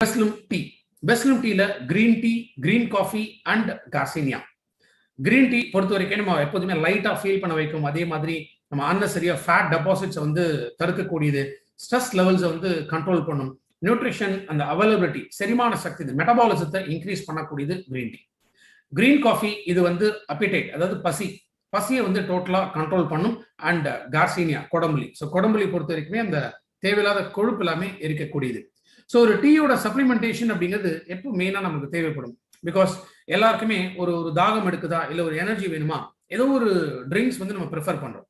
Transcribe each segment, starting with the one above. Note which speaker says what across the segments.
Speaker 1: Vesslum tea. Vesslum tea la green tea, green coffee and garcinia. Green tea பொறுத்த வரைக்கும் நம்ம எப்போதுமே லைட்டா ஃபீல் பண்ண வைக்கும். அதே மாதிரி நம்ம அன்னசரியா ஃபேட் டெபாசிட்ஸ் வந்து தடுக்கக்கூடியது, ஸ்ட்ரெஸ் லெவல்ஸ் வந்து கண்ட்ரோல் பண்ணும், நியூட்ரிஷன் அந்த அவைலபிலிட்டி, செரிமான சக்தி, மெட்டபாலிசத்தை இன்க்ரீஸ் பண்ணக்கூடியது கிரீன் டீ. கிரீன் காஃபி இது வந்து அப்பிடைட், அதாவது பசியை வந்து டோட்டலா கண்ட்ரோல் பண்ணும். அண்ட் கார்சினியா கொடம்புலி. ஸோ கொடம்புலி பொறுத்த வரைக்குமே அந்த தேவையில்லாத கொழுப்பு எல்லாமே இருக்கக்கூடியது. ஸோ ஒரு டீயோட சப்ளிமெண்டேஷன் அப்படிங்கிறது எப்போ மெயினாக நமக்கு தேவைப்படும். பிகாஸ் எல்லாருக்குமே ஒரு தாகம் எடுக்குதா, இல்லை ஒரு எனர்ஜி வேணுமா, ஏதோ ஒரு ட்ரிங்க்ஸ் வந்து நம்ம ப்ரிஃபர் பண்ணுறோம்.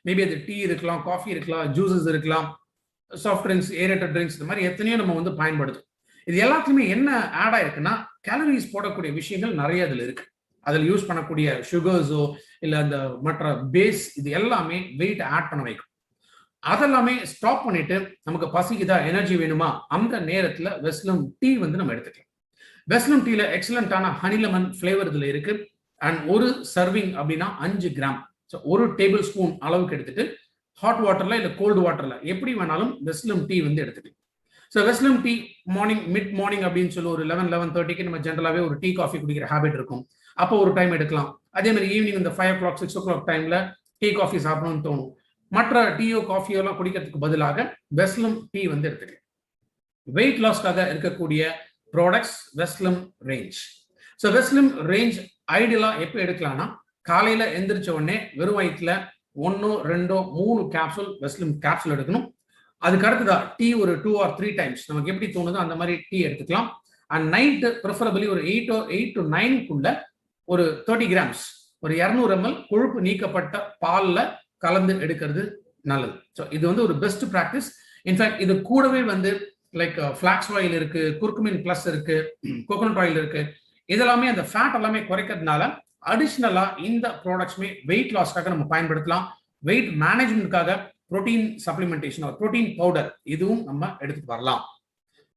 Speaker 1: மேபி அது டீ இருக்கலாம், காஃபி இருக்கலாம், ஜூசஸ் இருக்கலாம், சாஃப்ட் ட்ரிங்க்ஸ், ஏரேட்டட் ட்ரிங்க்ஸ், இந்த மாதிரி எத்தனையோ நம்ம வந்து பயன்படுத்தும். இது எல்லாத்துக்குமே என்ன ஆட் ஆயிருக்குன்னா, கேலரிஸ் போடக்கூடிய விஷயங்கள் நிறைய அதில் இருக்கு. அதில் யூஸ் பண்ணக்கூடிய சுகர்ஸோ இல்லை அந்த மற்ற பேஸ், இது எல்லாமே வெயிட் ஆட் பண்ண வைக்கும். அதெல்லாமே ஸ்டாப் பண்ணிட்டு நமக்கு பசிக்குதா, எனர்ஜி வேணுமா, அந்த நேரத்தில் வெஸ்லம் டீ வந்து நம்ம எடுத்துக்கலாம். வெஸ்லம் டீல எக்ஸலண்டான ஹனி லெமன் ஃபிளேவர் இதில் இருக்கு. அண்ட் ஒரு சர்விங் அப்படின்னா 5 கிராம், ஸோ 1 டேபிள் ஸ்பூன் அளவுக்கு எடுத்துட்டு ஹாட் வாட்டர்ல இல்லை கோல்டு வாட்டர்ல எப்படி வேணாலும் வெஸ்லம் டீ வந்து எடுத்துக்கலாம். So வெஸ்லம் tea morning, mid morning அப்படின்னு சொல்லி ஒரு 11-11:30க்கு நம்ம ஜென்ரலாகவே ஒரு டீ காஃபி குடிக்கிற ஹேபிட் இருக்கும். அப்போ ஒரு டைம் எடுக்கலாம். அதே மாதிரி ஈவினிங் இந்த 5 o'clock 6 o'clock டைம்ல டீ காஃபி சாப்பிடணும்னு தோணும். மற்ற டீயோ காஃபியோ எல்லாம் குடிக்கிறதுக்கு பதிலாக வெஸ்லம் டீ வந்து எடுத்துக்கலாம். வெயிட் லாஸ்க்காக இருக்கக்கூடிய ப்ராடக்ட்ஸ் வெஸ்லம் ரேஞ்ச். ஸோ வெஸ்லம் ரேஞ்ச் ஐடியலா எப்போ எடுக்கலாம்னா, காலையில எந்திரிச்ச உடனே வெறும் வயிற்றுல 1, 2, 3 கேப்சூல் வெஸ்லம் கேப்சூல் எடுக்கணும். அதுக்கு அடுத்ததா டீ ஒரு 2 or 3 டைம்ஸ் நமக்கு எப்படி தோணுதோ அந்த மாதிரி டீ எடுத்துக்கலாம். அண்ட் நைட்டு ப்ரிஃபரபிளி ஒரு 8 to 9க்குள்ள ஒரு 30 கிராம்ஸ், ஒரு 200 ml கொழுப்பு நீக்கப்பட்ட பாலில் கலந்து எடுக்கிறது நல்லது. ஸோ இது வந்து ஒரு பெஸ்ட் ப்ராக்டிஸ். இன்ஃபேக்ட் இது கூடவே வந்து லைக் ஃபிளாக்ஸ் ஆயில் இருக்கு, குர்குமின் பிளஸ் இருக்கு, கோகோனட் ஆயில் இருக்கு. இதெல்லாமே அந்த ஃபேட் எல்லாமே குறைக்கிறதுனால அடிஷ்னலா இந்த ப்ராடக்ட்ஸ்மே வெயிட் லாஸ்க்காக நம்ம பயன்படுத்தலாம். வெயிட் மேனேஜ்மெண்ட்காக புரோட்டீன் சப்ளிமெண்டேஷன், புரோட்டீன் பவுடர் இதுவும் நம்ம எடுத்துட்டு வரலாம்.